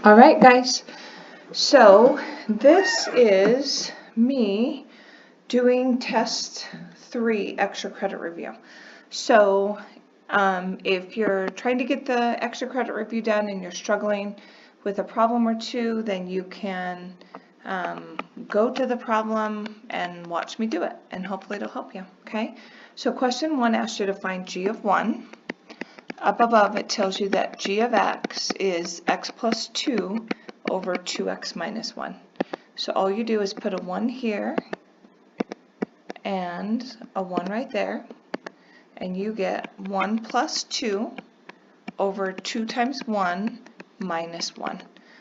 All right, guys. So this is me doing test 3 extra credit review. So if you're trying to get the extra credit review done and you're struggling with a problem or two, then you can go to the problem and watch me do it, and hopefully it'll help you. Okay. So question 1 asks you to find g of 1. Up above it tells you that g of x is x plus 2 over 2x minus 1. So all you do is put a 1 here and a 1 right there, and you get 1 plus 2 over 2 times 1 minus 1.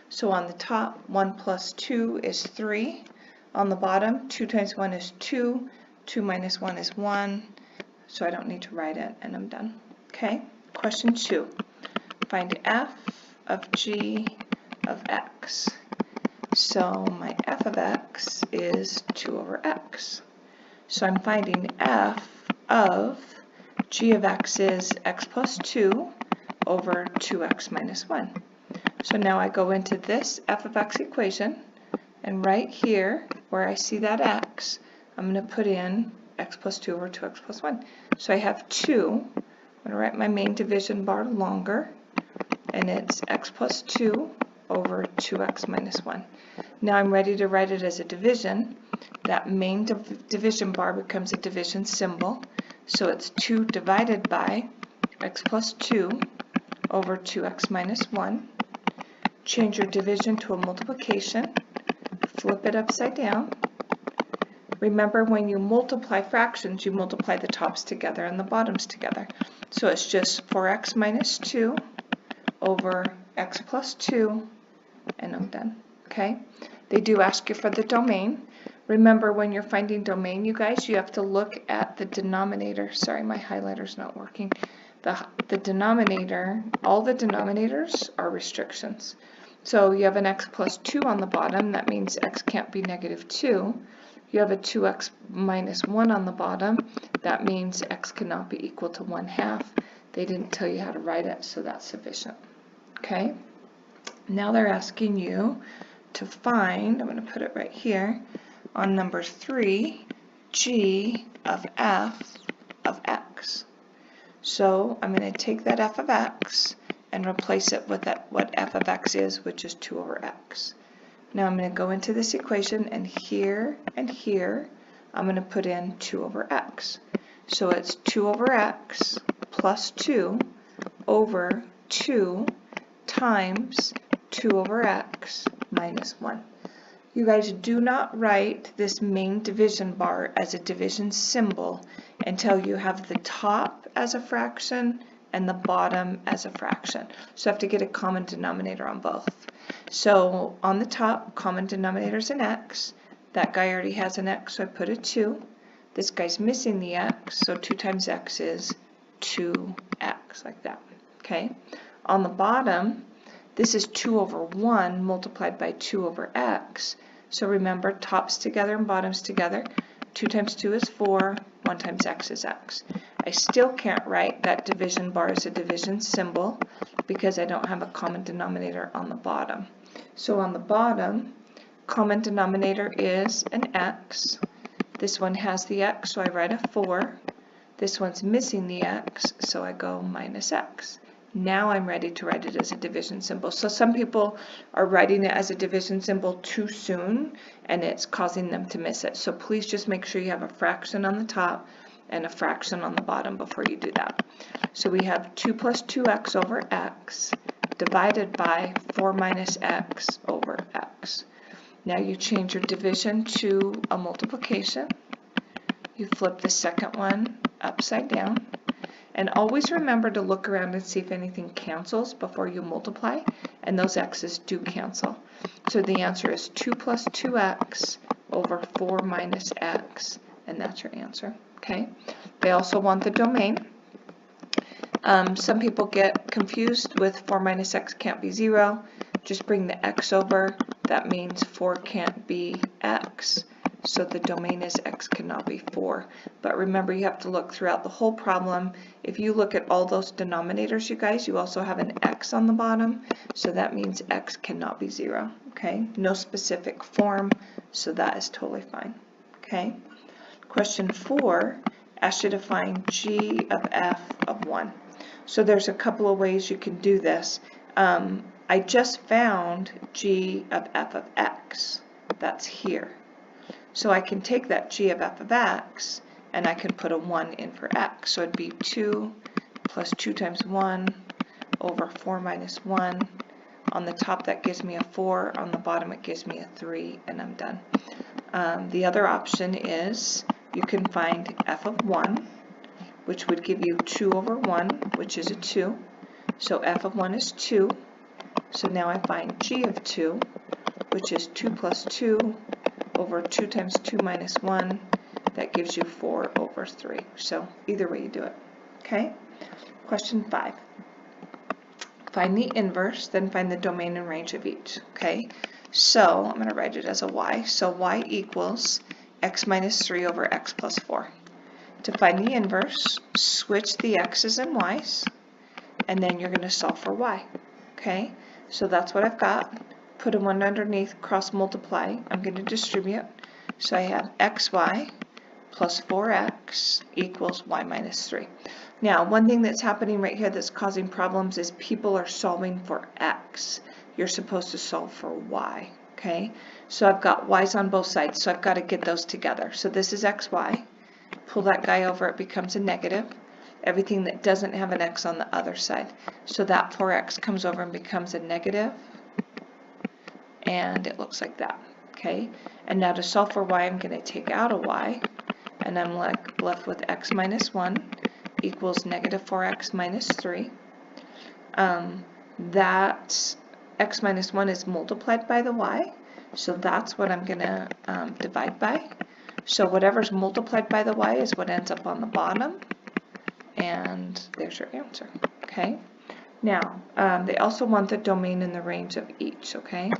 So on the top, 1 plus 2 is 3. On the bottom, 2 times 1 is 2. 2 minus 1 is 1. So I don't need to write it, and I'm done. Okay? Question 2. Find f of g of x. So my f of x is 2 over x. So I'm finding f of g of x is x plus 2 over 2x minus 1. So now I go into this f of x equation, and right here where I see that x, I'm going to put in x plus 2 over 2x plus 1. So I have 2. I'm going to write my main division bar longer, and it's x plus 2 over 2x minus 1. Now I'm ready to write it as a division. That main division bar becomes a division symbol, so it's 2 divided by x plus 2 over 2x minus 1. Change your division to a multiplication, flip it upside down. Remember, when you multiply fractions, you multiply the tops together and the bottoms together. So it's just 4x minus 2 over x plus 2, and I'm done. Okay? They do ask you for the domain. Remember, when you're finding domain, you guys, you have to look at the denominator. Sorry, my highlighter's not working. The denominator, all the denominators are restrictions. So you have an x plus 2 on the bottom. That means x can't be negative 2. You have a 2x minus 1 on the bottom. That means x cannot be equal to 1/2. They didn't tell you how to write it, so that's sufficient. Okay? Now they're asking you to find, I'm going to put it right here, on number 3, g of f of x. So I'm going to take that f of x and replace it with what f of x is, which is 2 over x. Now I'm going to go into this equation, and here I'm going to put in 2 over x. So it's 2 over x plus 2 over 2 times 2 over x minus 1. You guys, do not write this main division bar as a division symbol until you have the top as a fraction and the bottom as a fraction. So you have to get a common denominator on both. So on the top, common denominator is an x. That guy already has an x, so I put a 2. This guy's missing the x, so 2 times x is 2x, like that. Okay. On the bottom, this is 2 over 1 multiplied by 2 over x. So remember, tops together and bottoms together. 2 times 2 is 4. 1 times x is x. I still can't write that division bar as a division symbol because I don't have a common denominator on the bottom. So on the bottom, common denominator is an x. This one has the x, so I write a 4. This one's missing the x, so I go minus x. Now I'm ready to write it as a division symbol. So some people are writing it as a division symbol too soon, and it's causing them to miss it. So please just make sure you have a fraction on the top and a fraction on the bottom before you do that. So we have 2 plus 2x over x divided by 4 minus x over x. Now you change your division to a multiplication. You flip the second one upside down. And always remember to look around and see if anything cancels before you multiply, and those x's do cancel. So the answer is 2 plus 2x over 4 minus x, and that's your answer. Okay. They also want the domain. Some people get confused with 4 minus x can't be 0. Just bring the x over. That means 4 can't be x. so the domain is x cannot be 4. But remember, you have to look throughout the whole problem. If you look at all those denominators, you guys, you also have an x on the bottom, so that means x cannot be 0, okay? No specific form, so that is totally fine, okay? Question 4 asks you to find g of f of 1. So there's a couple of ways you can do this. I just found g of f of x. That's here. So I can take that g of f of x and I can put a 1 in for x. So it'd be 2 plus 2 times 1 over 4 minus 1. On the top that gives me a 4, on the bottom it gives me a 3, and I'm done. The other option is you can find f of 1, which would give you 2 over 1, which is a 2. So f of 1 is 2. So now I find g of 2, which is 2 plus 2 over 2 times 2 minus 1. That gives you 4 over 3. So either way you do it. Okay? Question 5. Find the inverse, then find the domain and range of each. Okay? So I'm going to write it as a y. So y equals x minus 3 over x plus 4. To find the inverse, switch the x's and y's, and then you're going to solve for y. Okay? So that's what I've got. Put a 1 underneath, cross multiply. I'm going to distribute. So I have xy plus 4x equals y minus 3. Now, one thing that's happening right here that's causing problems is people are solving for x. You're supposed to solve for y. Okay? So I've got y's on both sides, so I've got to get those together. So this is xy. Pull that guy over, it becomes a negative. Everything that doesn't have an x on the other side. So that 4x comes over and becomes a negative, and it looks like that. Okay, and now to solve for y, I'm going to take out a y, and I'm left with x minus 1 equals negative 4x minus 3. That x minus 1 is multiplied by the y, so that's what I'm going to divide by. So whatever's multiplied by the y is what ends up on the bottom. And there's your answer, okay? Now, they also want the domain and the range of each, okay?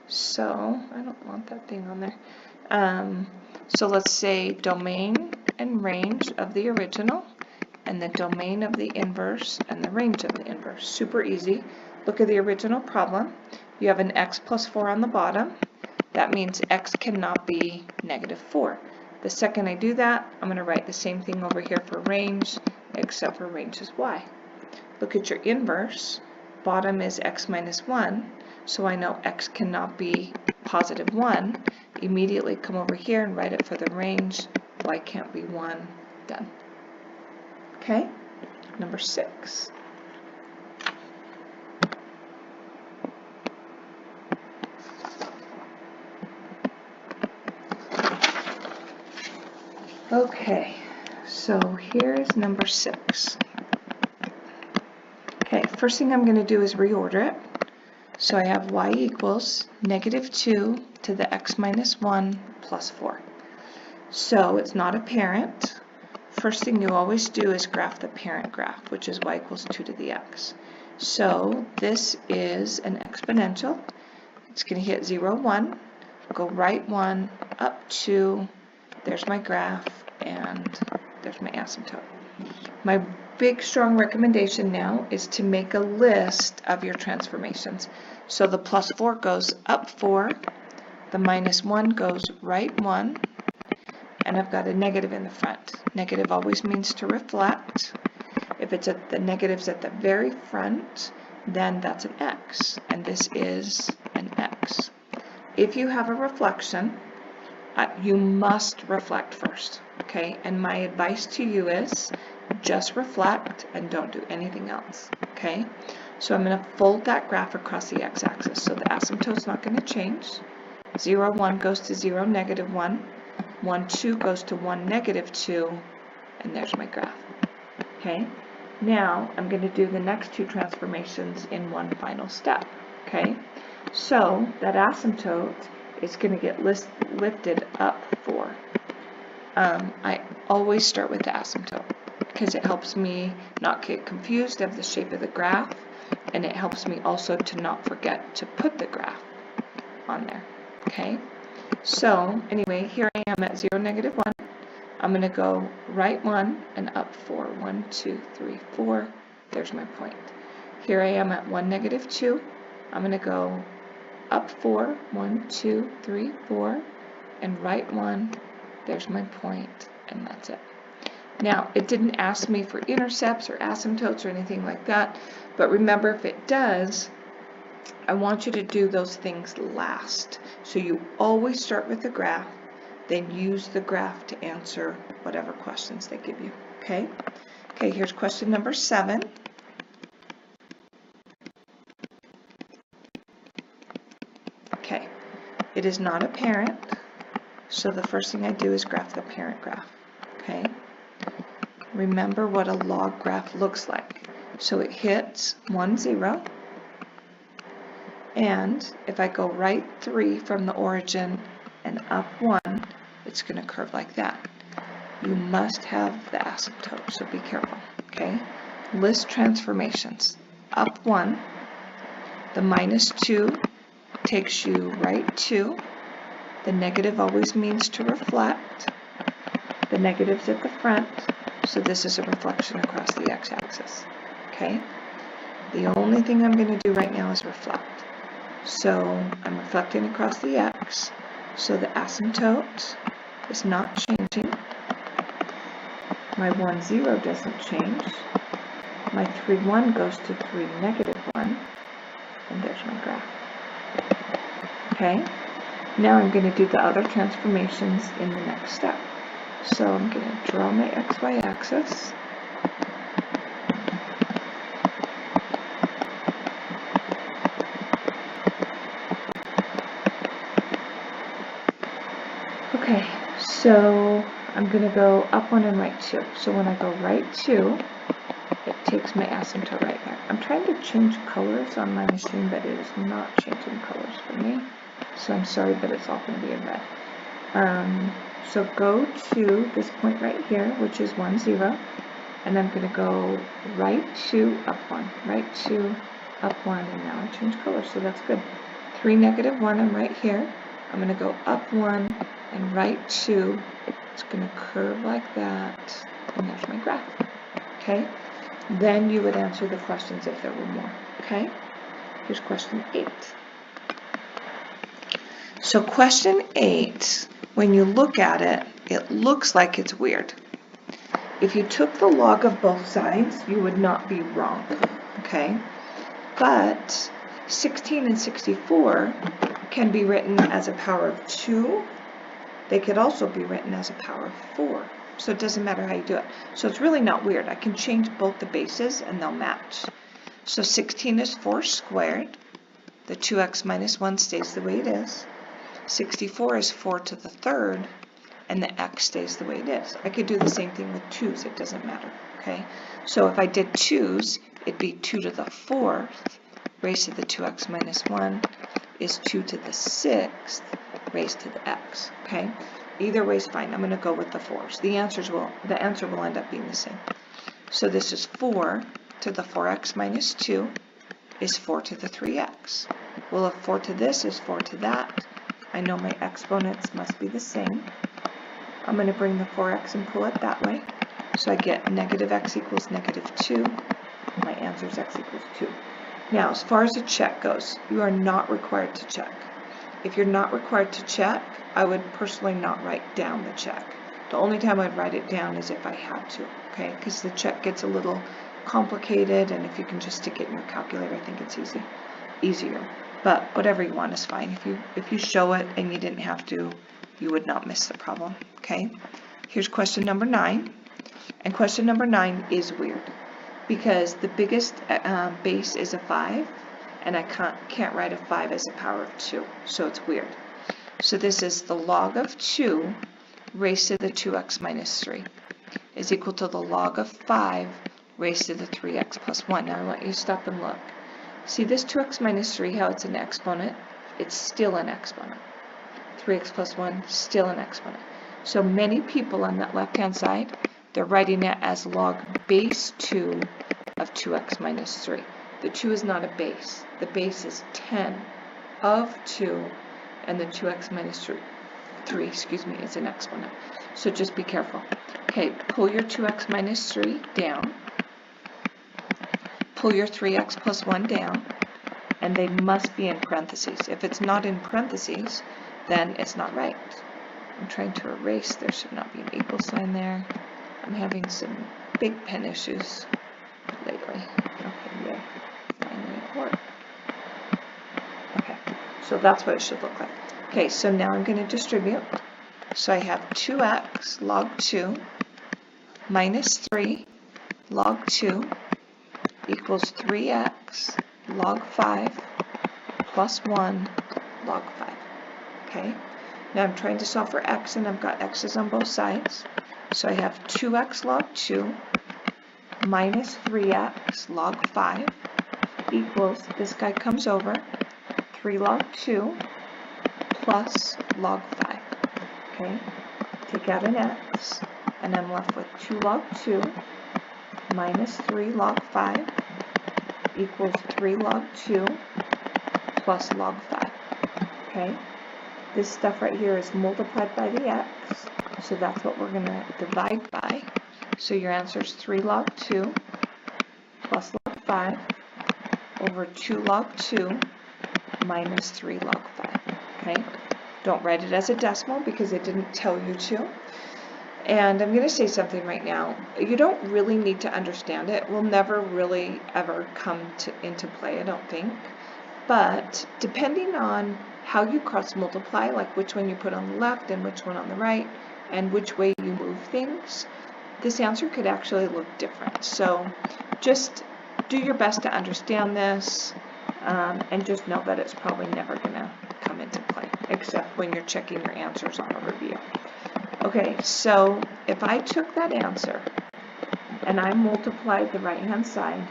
So, I don't want that thing on there. So let's say domain and range of the original, and the domain of the inverse, and the range of the inverse. Super easy. Look at the original problem. You have an x plus 4 on the bottom. That means x cannot be negative 4. The second I do that, I'm going to write the same thing over here for range, except for range is y. Look at your inverse. Bottom is x minus 1, so I know x cannot be positive 1. Immediately come over here and write it for the range. Y can't be 1. Done. Okay? Number 6. Okay, so here's number 6. Okay, first thing I'm going to do is reorder it. So I have y equals negative 2 to the x minus 1 plus 4. So it's not a parent. First thing you always do is graph the parent graph, which is y equals 2 to the x. So this is an exponential. It's going to hit 0, 1, go right 1, up 2, there's my graph, and there's my asymptote. My big strong recommendation now is to make a list of your transformations. So the plus 4 goes up 4, the minus 1 goes right 1, and I've got a negative in the front. Negative always means to reflect. If it's at the negatives at the very front, then that's an x, and this is an x. If you have a reflection, you must reflect first, okay? And my advice to you is just reflect and don't do anything else, okay? So I'm going to fold that graph across the x-axis. So the asymptote's not going to change. 0, 1 goes to 0, negative 1. 1, 2 goes to 1, negative 2. And there's my graph, okay? Now I'm going to do the next two transformations in one final step, okay? So that asymptote is going to get lifted up 4. I always start with the asymptote because it helps me not get confused of the shape of the graph, and it helps me also to not forget to put the graph on there, okay? So anyway, here I am at 0, negative 1. I'm going to go right 1 and up 4. 1, 2, 3, 4. There's my point. Here I am at 1, negative 2. I'm going to go up 4. 1, 2, 3, 4. And right 1. There's my point, and that's it. Now, it didn't ask me for intercepts or asymptotes or anything like that, but remember, if it does, I want you to do those things last. So you always start with the graph, then use the graph to answer whatever questions they give you, okay? Okay, here's question number 7. Okay, it is not a parent, so the first thing I do is graph the parent graph, okay? Remember what a log graph looks like. So it hits 1, 0, and if I go right 3 from the origin and up 1, it's going to curve like that. You must have the asymptote, so be careful, okay? List transformations. Up 1, the minus 2 takes you right 2. The negative always means to reflect. The negative's at the front, so this is a reflection across the x-axis, okay? The only thing I'm going to do right now is reflect. So I'm reflecting across the x, so the asymptote is not changing. My 1, 0 doesn't change. My 3, 1 goes to 3, negative 1, and there's my graph. Okay, now I'm going to do the other transformations in the next step. So I'm going to draw my xy axis. Okay, so I'm going to go up 1 and right 2. So when I go right 2, it takes my asymptote right there. I'm trying to change colors on my machine, but it is not changing colors for me. So I'm sorry, but it's all going to be in red. So go to this point right here, which is 1, 0. And I'm going to go right 2, up 1, right 2, up 1, and now I change colors, so that's good. 3, negative 1, I'm right here. I'm going to go up 1 and right 2. It's going to curve like that, and there's my graph. Okay? Then you would answer the questions if there were more. Okay? Here's question 8. So question 8, when you look at it, it looks like it's weird. If you took the log of both sides, you would not be wrong. Okay? But 16 and 64 can be written as a power of 2. They could also be written as a power of 4. So it doesn't matter how you do it. So it's really not weird. I can change both the bases and they'll match. So 16 is 4 squared. The 2x minus 1 stays the way it is. 64 is 4 to the third, and the x stays the way it is. I could do the same thing with 2's. It doesn't matter. Okay? So if I did 2's, it'd be 2 to the 4th raised to the 2x minus 1 is 2 to the 6th raised to the x. Okay? Either way is fine. I'm going to go with the 4's. The answer will end up being the same. So this is 4 to the 4x minus 2 is 4 to the 3x. Well, if 4 to this is 4 to that, I know my exponents must be the same. I'm going to bring the 4x and pull it that way. So I get negative x equals negative 2. My answer is x equals 2. Now, as far as a check goes, you are not required to check. If you're not required to check, I would personally not write down the check. The only time I'd write it down is if I had to, okay? Because the check gets a little complicated, and if you can just stick it in your calculator, I think it's easier. But whatever you want is fine. If you show it and you didn't have to, you would not miss the problem, okay? Here's question number 9. And question number 9 is weird because the biggest base is a 5, and I can't write a 5 as a power of 2, so it's weird. So this is the log of 2 raised to the 2x minus 3 is equal to the log of 5 raised to the 3x plus 1. Now I want you to stop and look. See this 2x minus 3, how it's an exponent? It's still an exponent. 3x plus 1, still an exponent. So many people on that left-hand side, they're writing it as log base 2 of 2x minus 3. The 2 is not a base. The base is 10 of 2 and the 2x minus 3. 3, excuse me, is an exponent. So just be careful. Okay, pull your 2x minus 3 down. Pull your 3x plus 1 down. And they must be in parentheses. If it's not in parentheses, then it's not right. I'm trying to erase. There should not be an equal sign there. I'm having some big pen issues lately. Okay, yeah, finally it worked. Okay, so that's what it should look like. Okay, so now I'm going to distribute. So I have 2x log 2 minus 3 log 2 equals 3x log 5 plus 1 log 5. Okay, now I'm trying to solve for x, and I've got x's on both sides. So I have 2x log 2 minus 3x log 5 equals, this guy comes over, 3 log 2 plus log 5. Okay, take out an x, and I'm left with 2 log 2 minus 3 log 5 equals 3 log 2 plus log 5. Okay, this stuff right here is multiplied by the x, so that's what we're going to divide by. So your answer is 3 log 2 plus log 5 over 2 log 2 minus 3 log 5. Okay, don't write it as a decimal because it didn't tell you to. And I'm going to say something right now. You don't really need to understand it. It will never really ever come into play, I don't think. But depending on how you cross multiply, like which one you put on the left and which one on the right, and which way you move things, this answer could actually look different. So just do your best to understand this, and just know that it's probably never going to come into play, except when you're checking your answers on a review. Okay, so if I took that answer and I multiplied the right-hand side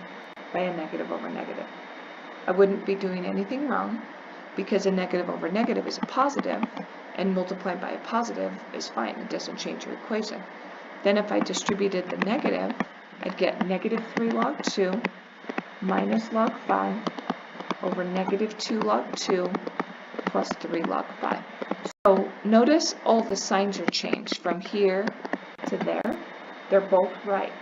by a negative over negative, I wouldn't be doing anything wrong because a negative over negative is a positive, and multiplied by a positive is fine. It doesn't change your equation. Then if I distributed the negative, I'd get negative 3 log 2 minus log 5 over negative 2 log 2 plus 3 log 5. So notice all the signs are changed from here to there. They're both right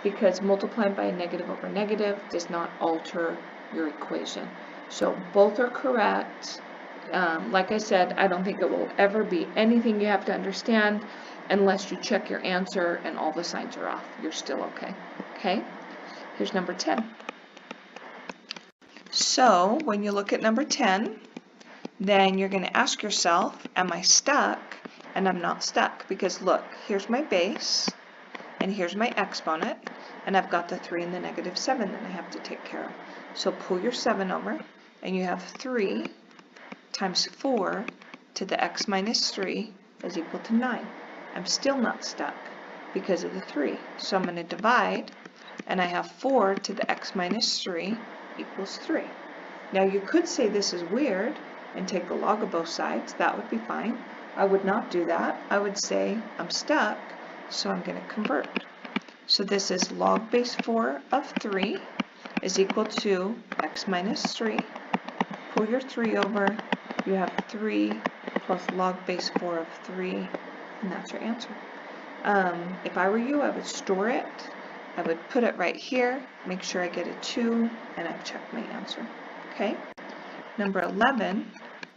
because multiplying by a negative over negative does not alter your equation. So both are correct. Like I said, I don't think it will ever be anything you have to understand unless you check your answer and all the signs are off. You're still okay. Okay? Here's number 10. So when you look at number 10, then you're going to ask yourself, am I stuck? And I'm not stuck because look, here's my base and here's my exponent, and I've got the 3 and the negative 7 that I have to take care of. So pull your 7 over and you have 3 times 4 to the x minus 3 is equal to 9. I'm still not stuck because of the 3. So I'm going to divide, and I have 4 to the x minus 3 equals 3. Now you could say this is weird and take the log of both sides. That would be fine. I would not do that. I would say I'm stuck, so I'm going to convert. So this is log base 4 of 3 is equal to x minus 3. Pull your 3 over. You have 3 plus log base 4 of 3, and that's your answer. If I were you, I would store it. I would put it right here, make sure I get a 2, and I've checked my answer. Okay? Number 11.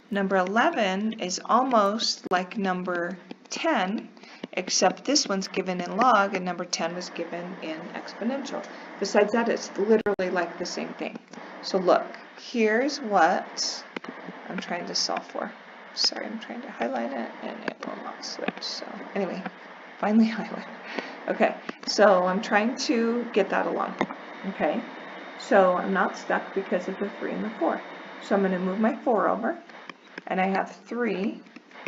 Number 11 is almost like number 10, except this one's given in log and number 10 was given in exponential. Besides that, it's literally like the same thing. So look, here's what I'm trying to solve for. Sorry, I'm trying to highlight it and it will not switch. So anyway, finally highlight. Okay, so I'm trying to get that along. Okay, so I'm not stuck because of the 3 and the 4. So I'm going to move my 4 over, and I have 3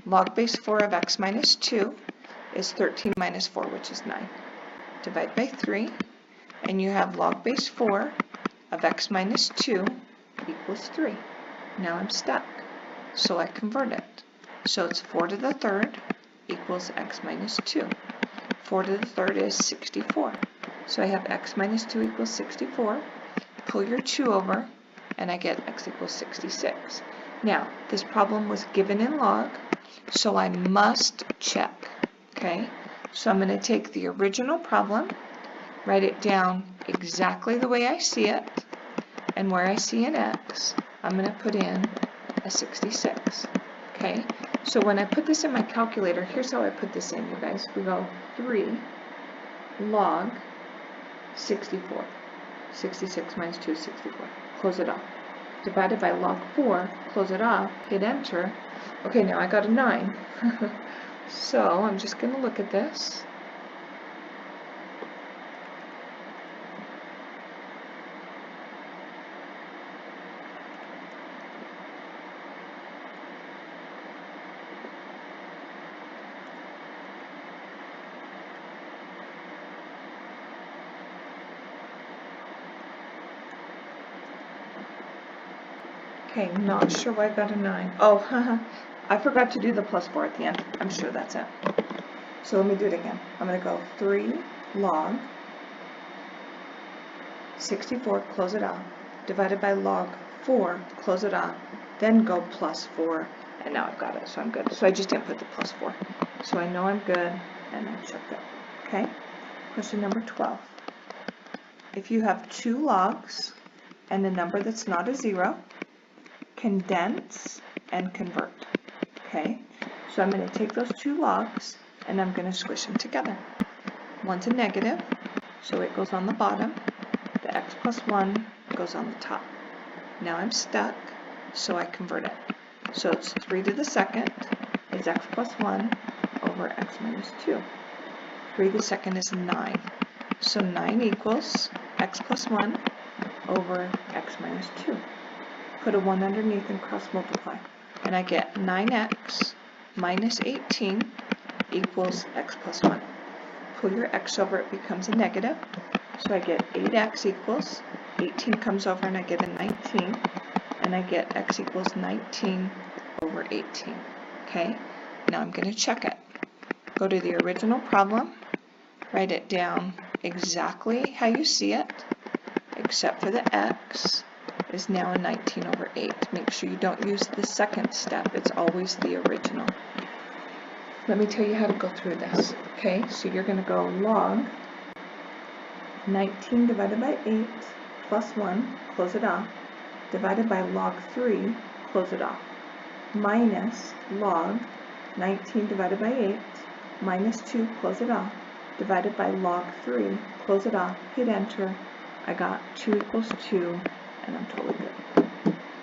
log base 4 of x minus 2 is 13 minus 4, which is 9. Divide by 3, and you have log base 4 of x minus 2 equals 3. Now I'm stuck, so I convert it. So it's 4 to the third equals x minus 2. 4 to the third is 64. So I have x minus 2 equals 64. Pull your 2 over, and I get x equals 66. Now, this problem was given in log, So I must check, okay? So I'm going to take the original problem, write it down exactly the way I see it, and where I see an x, I'm going to put in a 66, okay? So when I put this in my calculator, here's how I put this in, you guys. We go 3 log 64. 66 minus 2 is 64. Close it off. Divided by log 4, close it off, hit enter. Okay, now I got a 9. So I'm just going to look at this. Okay, not sure why I got a 9. Oh, I forgot to do the plus 4 at the end. I'm sure that's it. So let me do it again. I'm going to go 3 log 64, close it off, divided by log 4, close it off, then go plus 4, and now I've got it, so I'm good. So I just didn't put the plus 4. So I know I'm good, and I checked it. Okay? Question number 12. If you have 2 logs and a number that's not a 0, condense and convert. Okay, so I'm going to take those 2 logs and I'm going to squish them together. One's a negative, so it goes on the bottom. The x plus 1 goes on the top. Now I'm stuck, so I convert it. So it's 3 to the second is x plus 1 over x minus 2. 3 to the second is 9. So 9 equals x plus 1 over x minus 2. Put a 1 underneath and cross multiply. And I get 9x minus 18 equals x plus 1. Pull your x over, it becomes a negative. So I get 8x equals, 18 comes over and I get a 19. And I get x equals 19 over 18. Okay, now I'm going to check it. Go to the original problem, write it down exactly how you see it, except for the x is now a 19 over 8. Make sure you don't use the second step. It's always the original. Let me tell you how to go through this. Okay, so you're going to go log 19 divided by 8 plus 1, close it off, divided by log 3, close it off, minus log 19 divided by 8 minus 2, close it off, divided by log 3, close it off, hit enter. I got 2 equals 2, and I'm totally good.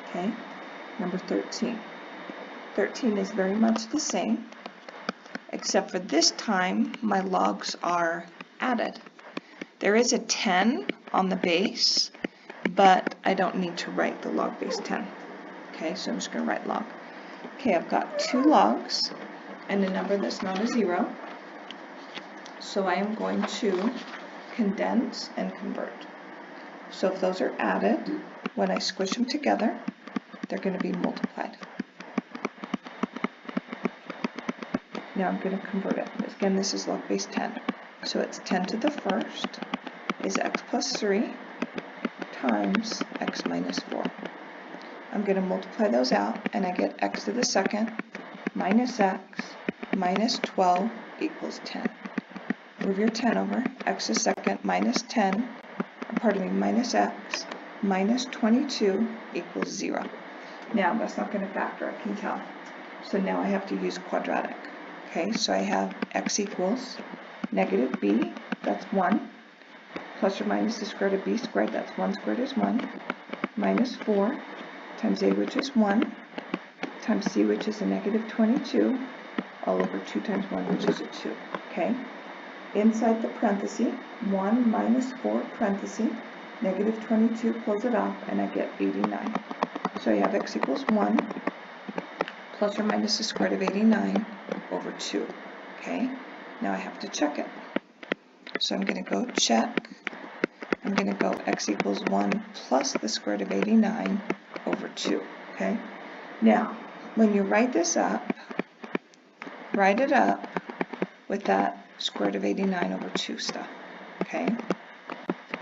Okay, number 13. 13 is very much the same, except for this time my logs are added. There is a 10 on the base, but I don't need to write the log base 10. Okay, so I'm just going to write log. Okay, I've got 2 logs and a number that's not a 0. So I am going to condense and convert. So if those are added, when I squish them together, they're going to be multiplied. Now I'm going to convert it. Again, this is log base 10. So it's 10 to the first is x plus 3 times x minus 4. I'm going to multiply those out, and I get x to the second minus x minus 12 equals 10. Move your 10 over. X to the second minus 10, minus x minus 22 equals 0. Now that's not going to factor, I can tell. So now I have to use quadratic. Okay, so I have x equals negative b, that's 1, plus or minus the square root of b squared, that's 1 squared is 1, minus 4 times a, which is 1, times c, which is a negative 22, all over 2 times 1, which is a 2. Okay, inside the parenthesis, 1 minus 4 parenthesis, negative 22, close it off, and I get 89. So I have x equals 1 plus or minus the square root of 89 over 2. Okay, now I have to check it. So I'm going to go check. I'm going to go x equals 1 plus the square root of 89 over 2. Okay, now when you write this up, write it up with that square root of 89 over 2 stuff. Okay,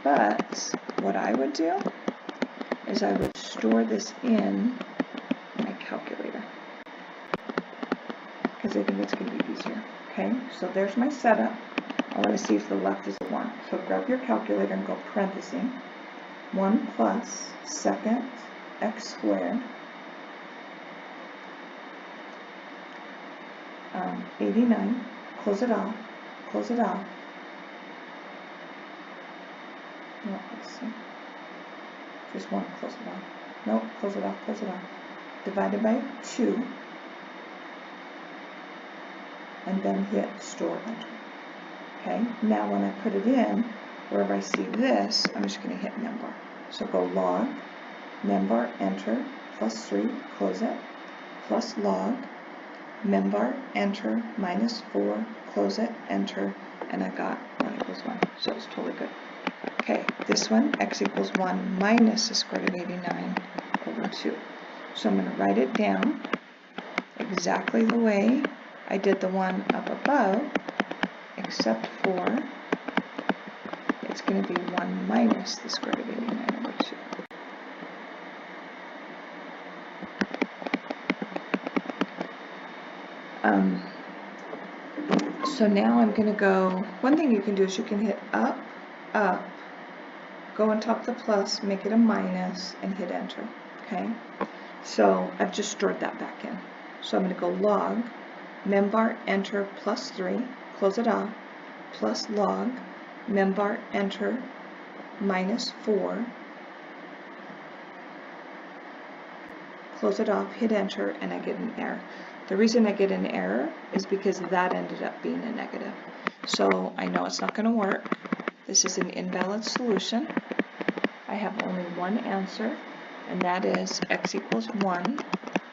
but what I would do is I would store this in my calculator. because I think it's going to be easier. Okay, so there's my setup. I want to see if the left is a 1. So grab your calculator and go parentheses. 1 plus second x squared 89. Close it off. Close it off. No, let's see. Just want to close it off. Nope, close it off, close it off. Divided by 2. And then hit store enter. Okay, now when I put it in, wherever I see this, I'm just going to hit member. So go log, member, enter, plus 3, close it, plus log, member, enter, minus 4, close it, enter, and I got 1 equals 1. So it's totally good. Okay, this one, x equals 1 minus the square root of 89 over 2. So I'm going to write it down exactly the way I did the one up above, except for it's going to be 1 minus the square root of 89 over 2. So now I'm going to go, one thing you can do is you can hit up, up, go on top of the plus, make it a minus, and hit enter. Okay, so I've just stored that back in. So I'm going to go log, membar, enter, plus 3, close it off, plus log, membar, enter, minus 4, close it off, hit enter, and I get an error. The reason I get an error is because that ended up being a negative. So I know it's not going to work. This is an invalid solution. I have only one answer, and that is x equals 1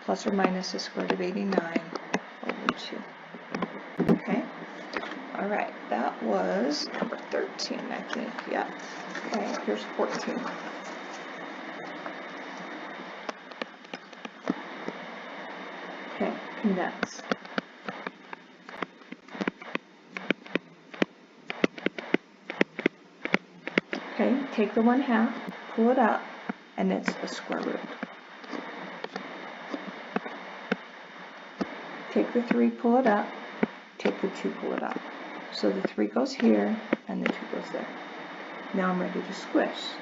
plus or minus the square root of 89 over 2. Okay? All right, that was number 13, I think. Yeah. Okay, here's 14. Okay, condense. Okay, take the 1/2, pull it up, and it's a square root. Take the 3, pull it up, take the 2, pull it up. So the 3 goes here, and the 2 goes there. Now I'm ready to squish.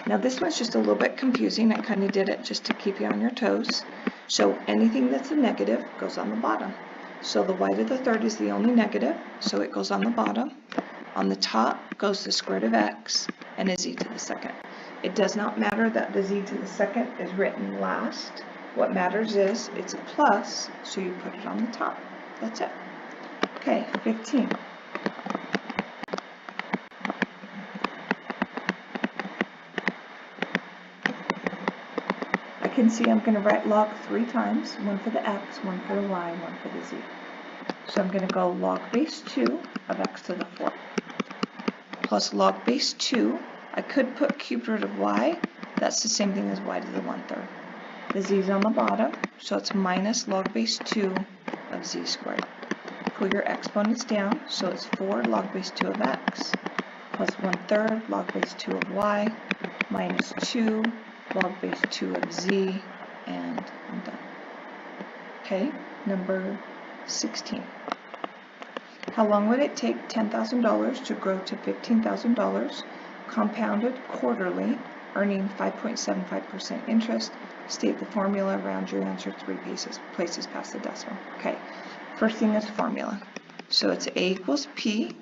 Now this one's just a little bit confusing. I kind of did it just to keep you on your toes. So anything that's a negative goes on the bottom. So the y to the third is the only negative, so it goes on the bottom. On the top goes the square root of x and a z to the second. It does not matter that the z to the second is written last. What matters is it's a plus, so you put it on the top. That's it. Okay, 15. I can see I'm going to write log 3 times, one for the x, one for the y, one for the z. So I'm going to go log base 2 of x to the 4th plus log base 2. I could put cubed root of y. That's the same thing as y to the 1/3. The z is on the bottom, so it's minus log base 2 of z squared. Pull your exponents down, so it's 4 log base 2 of x plus 1/3 log base 2 of y minus 2 log base 2 of z, and I'm done. Okay, number 16. How long would it take $10,000 to grow to $15,000, compounded quarterly, earning 5.75% interest? State the formula, round your answer 3 places past the decimal. Okay, first thing is formula. So it's a equals p,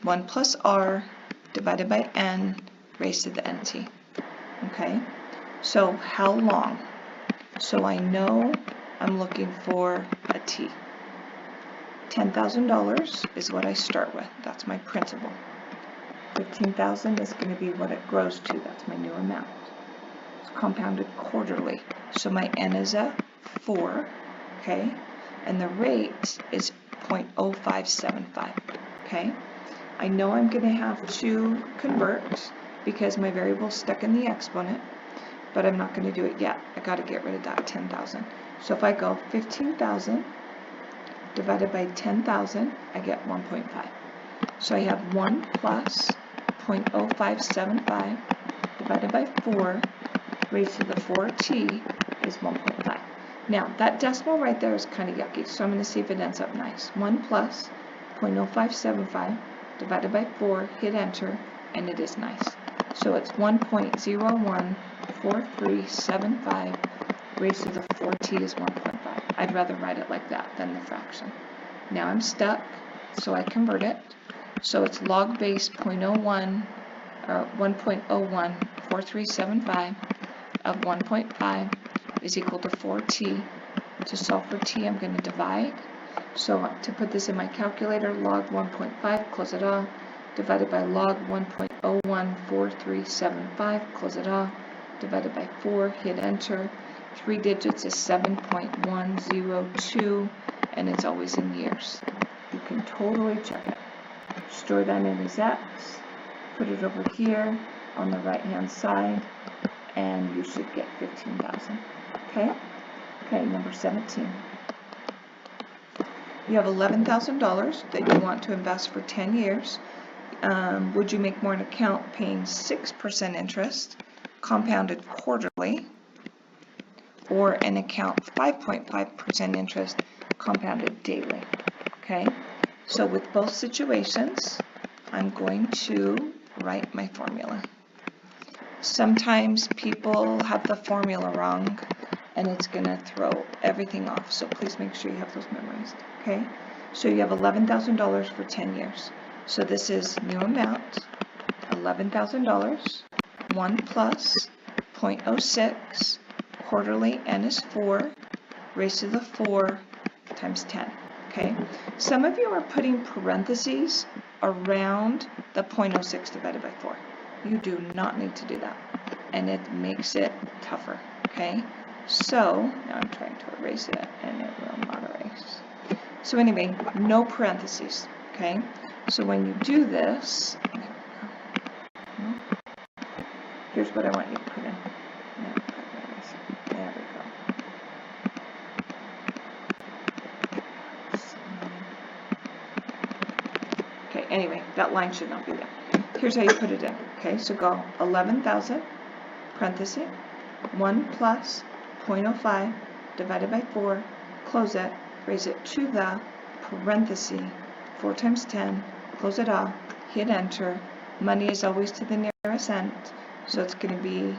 1 plus r, divided by n, raised to the nt. Okay, so how long? So I know I'm looking for a t. $10,000 is what I start with. That's my principal. 15,000 is going to be what it grows to. That's my new amount. It's compounded quarterly. So my n is a 4, okay? And the rate is 0.0575, okay? I know I'm going to have to convert because my variable is stuck in the exponent, but I'm not going to do it yet. I got to get rid of that 10,000. So if I go 15,000 divided by 10,000, I get 1.5. So I have 1 plus 0.0575 divided by 4 raised to the 4t is 1.5. Now, that decimal right there is kind of yucky, so I'm going to see if it ends up nice. 1 plus 0.0575 divided by 4, hit enter, and it is nice. So it's 1.014375 raised to the 4t is 1.5. I'd rather write it like that than the fraction. Now I'm stuck, so I convert it. So it's log base 1.014375 of 1.5 is equal to 4t. To solve for t, I'm going to divide. So to put this in my calculator, log 1.5, close it off, divided by log 1.014375, close it off, divided by 4, hit enter. 3 digits is 7.102, and it's always in years. You can totally check it. Store that in as x, put it over here on the right hand side, and you should get 15,000. Okay? Okay, number 17. You have $11,000 that you want to invest for 10 years. Would you make more an account paying 6% interest, compounded quarterly, or an account 5.5% interest, compounded daily? Okay, so with both situations, I'm going to write my formula. Sometimes people have the formula wrong, and it's going to throw everything off, so please make sure you have those memorized. Okay, so you have $11,000 for 10 years. So this is new amount, $11,000, 1 plus 0.06, quarterly n is 4, raised to the 4 times 10. Okay, some of you are putting parentheses around the 0.06 divided by 4. You do not need to do that, and it makes it tougher. Okay, so now I'm trying to erase it, and it will not erase. So anyway, no parentheses. Okay, so when you do this, here's what I want you to put in. There we go. Okay, anyway, that line should not be there. Here's how you put it in. Okay, so go 11,000, parenthesis, 1 plus 0.05 divided by 4, close it, raise it to the parenthesis, 4 times 10, close it off, hit enter. Money is always to the nearest cent, so it's going to be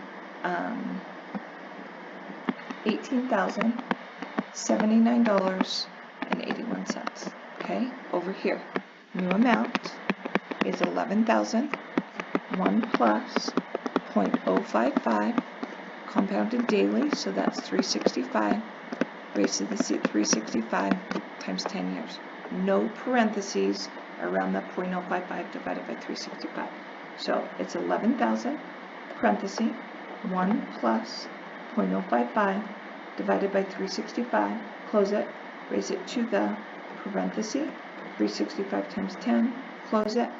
$18,079.81. Okay, over here, new amount is 11,000, 1 plus 0.055, compounded daily, so that's 365, raised to the 365 times 10 years. No parentheses around that 0.055 divided by 365. So it's 11,000, parenthesis, 1 plus 0.055 divided by 365, close it, raise it to the parenthesis, 365 times 10, close it.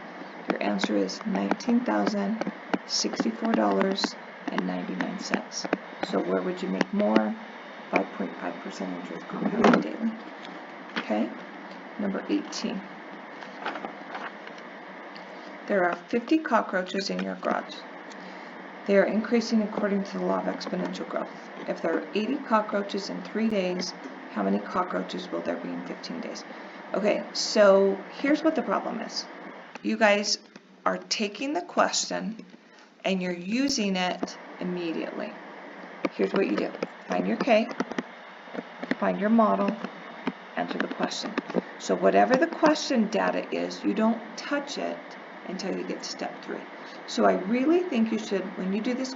Your answer is $19,064.99. So where would you make more? 5.5% interest compounded daily. Okay, number 18. There are 50 cockroaches in your garage. They are increasing according to the law of exponential growth. If there are 80 cockroaches in 3 days, how many cockroaches will there be in 15 days? Okay, so here's what the problem is. You guys are taking the question and you're using it immediately. Here's what you do. Find your K, find your model, answer the question. So whatever the question data is, you don't touch it until you get to step 3. So I really think you should, when you do this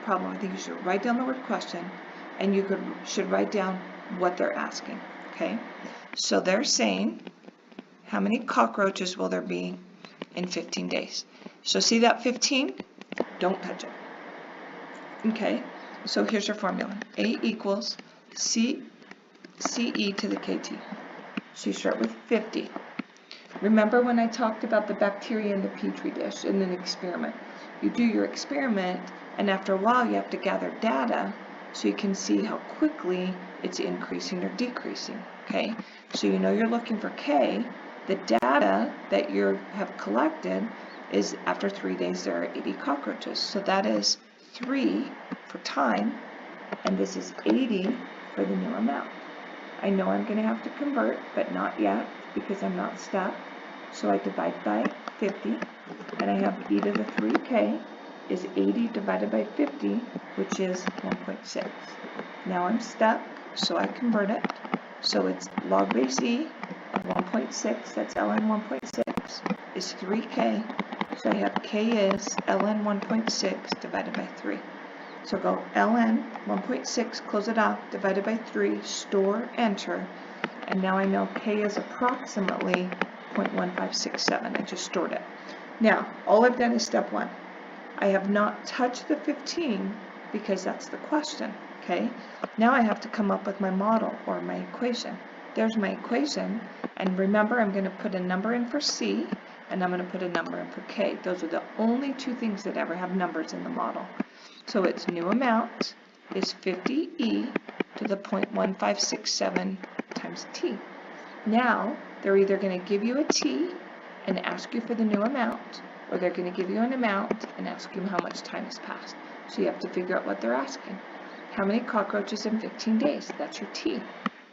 problem, I think you should write down the word question, and you should write down what they're asking. Okay? So they're saying, how many cockroaches will there be in 15 days? So see that 15? Don't touch it. Okay? So here's your formula. A equals CE to the KT. So you start with 50. Remember when I talked about the bacteria in the petri dish in an experiment? You do your experiment, and after a while you have to gather data so you can see how quickly it's increasing or decreasing. Okay? So you know you're looking for K. The data that you have collected is after 3 days there are 80 cockroaches. So that is 3 for time and this is 80 for the new amount. I know I'm going to have to convert, but not yet because I'm not stuck. So I divide by 50, and I have e to the 3k is 80 divided by 50, which is 1.6. Now I'm stuck, so I convert it. So it's log base e of 1.6, that's ln 1.6, is 3k. So I have k is ln 1.6 divided by 3. So go ln 1.6, close it off, divided by 3, store, enter, and now I know k is approximately 0.1567. I just stored it. Now, all I've done is step 1. I have not touched the 15 because that's the question, okay? Now I have to come up with my model or my equation. There's my equation, and remember I'm going to put a number in for c, and I'm going to put a number in for k. Those are the only two things that ever have numbers in the model. So its new amount is 50e to the 0.1567 times t. Now, they're either going to give you a t and ask you for the new amount, or they're going to give you an amount and ask you how much time has passed. So you have to figure out what they're asking. How many cockroaches in 15 days? That's your t.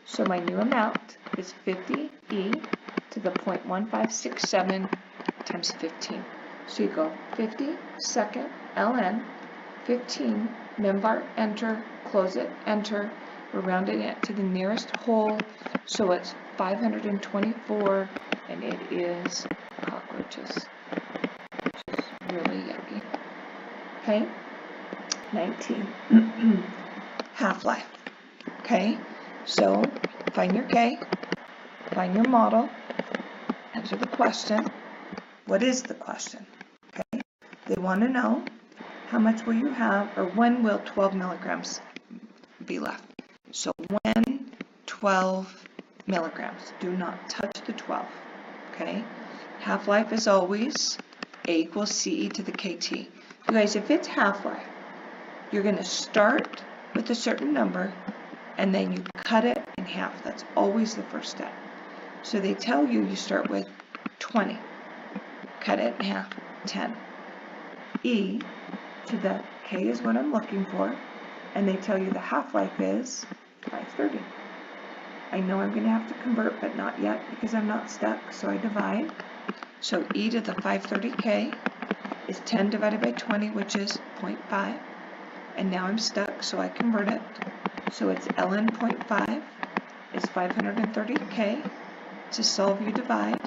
So my new amount is 50e to the 0.1567 times 15. So you go 50 second ln 15, membar, enter, close it, enter. We're rounding it to the nearest whole, so it's 524, and it is cockroaches, which is really yucky. Okay, 19. Half-life. Okay, so find your K, find your model, answer the question. What is the question? Okay, they want to know how much will you have, or when will 12 milligrams be left? So when 12 milligrams, do not touch the 12, okay? Half-life is always A equals CE to the KT. You guys, if it's half-life, you're going to start with a certain number, and then you cut it in half. That's always the first step. So they tell you you start with 20, cut it in half, 10. E to the K is what I'm looking for, and they tell you the half-life is 530. I know I'm going to have to convert, but not yet because I'm not stuck, so I divide. So e to the 530k is 10 divided by 20, which is 0.5, and now I'm stuck, so I convert it. So it's ln 0.5 is 530k. To solve, you divide,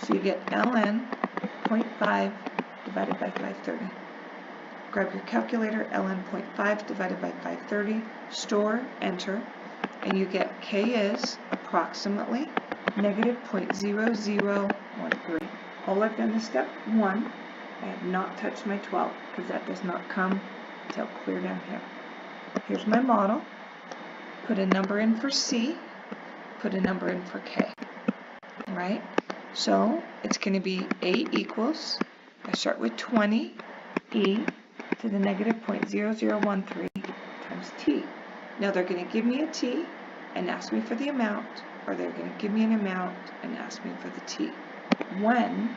so you get ln 0.5 divided by 530. Grab your calculator, ln 0.5 divided by 530, store, enter, and you get k is approximately negative 0.0013. All I've done is step 1. I have not touched my 12 because that does not come until clear down here. Here's my model. Put a number in for C, put a number in for K. All right, so it's going to be A equals, I start with 20, E to the negative 0.0013 times T. Now they're going to give me a T and ask me for the amount, or they're going to give me an amount and ask me for the T. When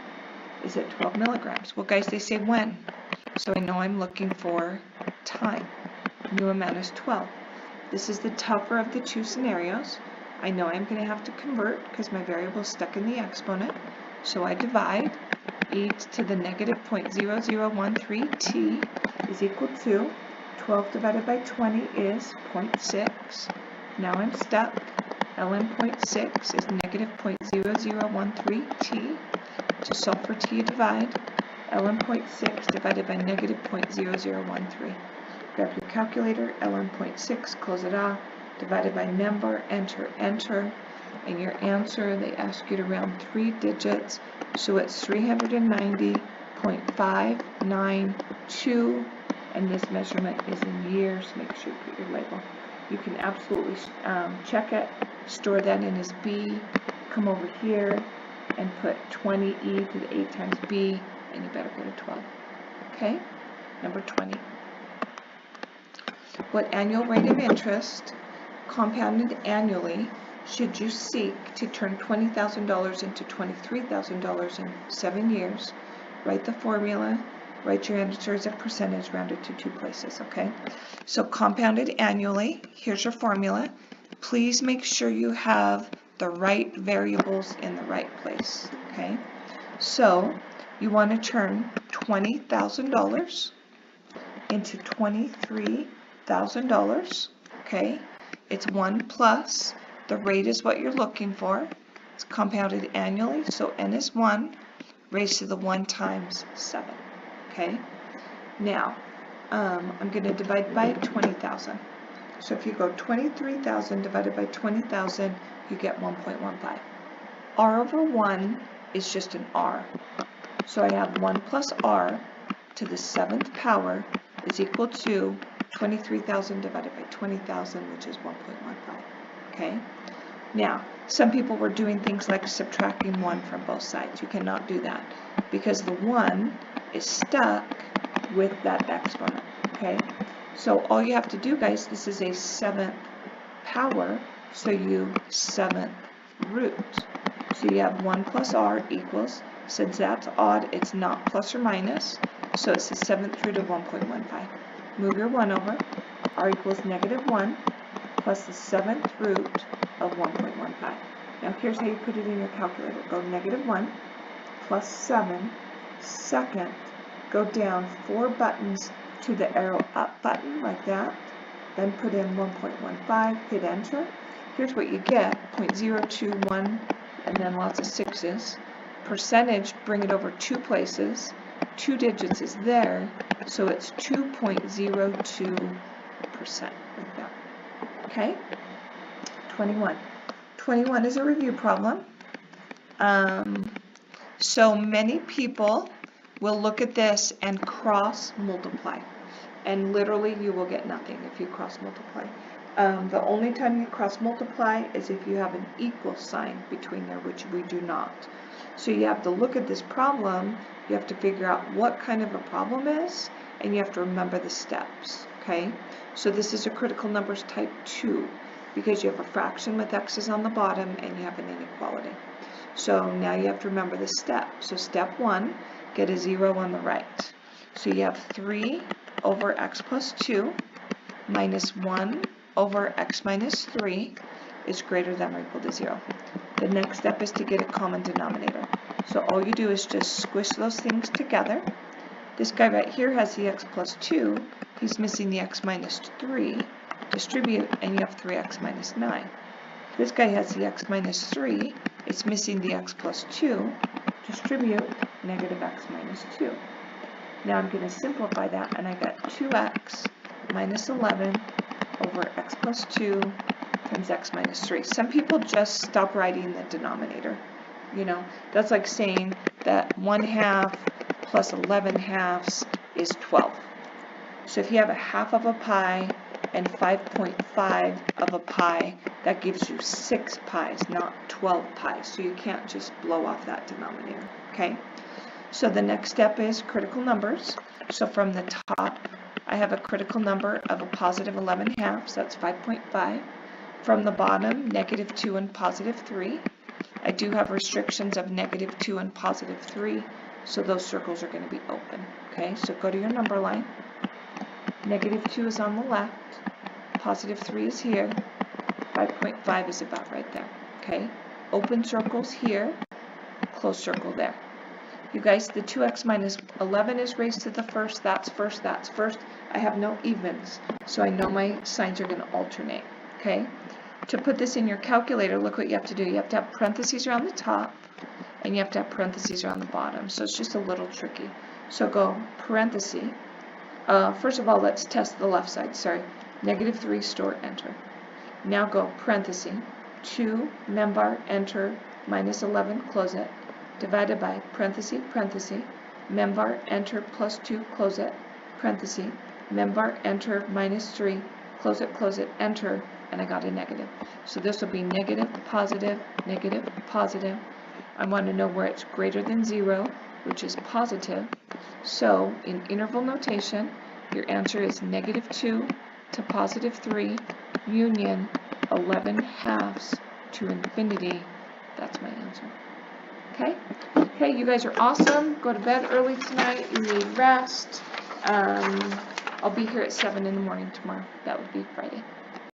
is it 12 milligrams? Well guys, they say when, so I know I'm looking for time. New amount is 12. This is the tougher of the two scenarios. I know I'm going to have to convert because my variable is stuck in the exponent, so I divide. E to the negative 0.0013 t is equal to 12 divided by 20 is 0.6. Now I'm stuck. ln 0.6 is negative 0.0013 t. To solve for t, divide. ln 0.6 divided by negative 0.0013. Grab your calculator, ln 0.6, close it off, divided by member, enter, enter, and your answer, they ask you to round 3 digits, so it's 390.592, and this measurement is in years. Make sure you put your label. You can absolutely check it, store that in as B, come over here, and put 20e to the 8 times b, and you better go to 12. Okay? Number 20. What annual rate of interest, compounded annually, should you seek to turn $20,000 into $23,000 in 7 years? Write the formula write your answer as a percentage rounded to 2 places, okay? So compounded annually, here's your formula. Please make sure you have the right variables in the right place, okay? So you want to turn $20,000 into $23,000, okay? It's 1 plus, the rate is what you're looking for. It's compounded annually, so n is 1, raised to the 1 times 7, okay? Now, I'm going to divide by 20,000. So if you go 23,000 divided by 20,000, you get 1.15. R over 1 is just an R. So I have 1 plus R to the 7th power is equal to 23,000 divided by 20,000, which is 1.15, okay? Now, some people were doing things like subtracting 1 from both sides. You cannot do that because the 1 is stuck with that exponent, okay? So all you have to do, guys, this is a 7th power, so you 7th root. So you have 1 plus R equals, since that's odd, it's not plus or minus, so it's the 7th root of 1.15. Move your 1 over, R equals -1 plus the 7th root of 1.15. Now here's how you put it in your calculator. Go -1 plus 7, second, go down 4 buttons to the arrow up button like that, then put in 1.15, hit enter. Here's what you get, 0.021 and then lots of 6's. Percentage, bring it over 2 places, 2 digits is there, so it's 2.02% like that. Okay? 21. 21 is a review problem. So many people will look at this and cross multiply, and literally you will get nothing if you cross multiply. The only time you cross multiply is if you have an equal sign between there, which we do not. So you have to look at this problem, you have to figure out what kind of a problem is, and you have to remember the steps, okay? So this is a critical numbers type 2, because you have a fraction with x's on the bottom and you have an inequality. So now you have to remember the steps. So step 1, get a 0 on the right. So you have 3 over x plus 2 minus 1 over x minus 3 is greater than or equal to 0. The next step is to get a common denominator. So all you do is just squish those things together. This guy right here has the x plus 2. He's missing the x minus 3. Distribute, and you have 3x minus 9. This guy has the x minus 3. It's missing the x plus 2. Distribute, negative x minus 2. Now I'm going to simplify that, and I got 2x minus 11 over x plus 2 times x minus 3. Some people just stop writing the denominator. You know, that's like saying that 1/2 plus 11/2 is 12. So if you have a half of a pi and 5.5 of a pi, that gives you 6 pi's, not 12 pi's. So you can't just blow off that denominator, okay? So the next step is critical numbers. So from the top, I have a critical number of a positive 11/2, that's 5.5. From the bottom, -2 and +3. I do have restrictions of -2 and +3, so those circles are going to be open, okay? So go to your number line. -2 is on the left, +3 is here, 5.5 is about right there, okay? Open circles here, close circle there. You guys, the 2x minus 11 is raised to the first, that's first, that's first. I have no evens, so I know my signs are going to alternate, okay? To put this in your calculator, look what you have to do. You have to have parentheses around the top, and you have to have parentheses around the bottom, so it's just a little tricky. So go parenthesis. First of all, let's test the left side, sorry. -3, store, enter. Now go parenthesis, 2, membar, enter, minus 11, close it, divided by parenthesis, parenthesis, membar, enter, plus 2, close it, parenthesis, membar, enter, minus 3, close it, enter, and I got a negative. So this will be negative, positive, negative, positive. I want to know where it's greater than 0, which is positive. So in interval notation, your answer is -2 to +3, union 11/2 to infinity. That's my answer. Okay. Okay? Okay, you guys are awesome. Go to bed early tonight. You need rest. I'll be here at 7 in the morning tomorrow. That would be Friday.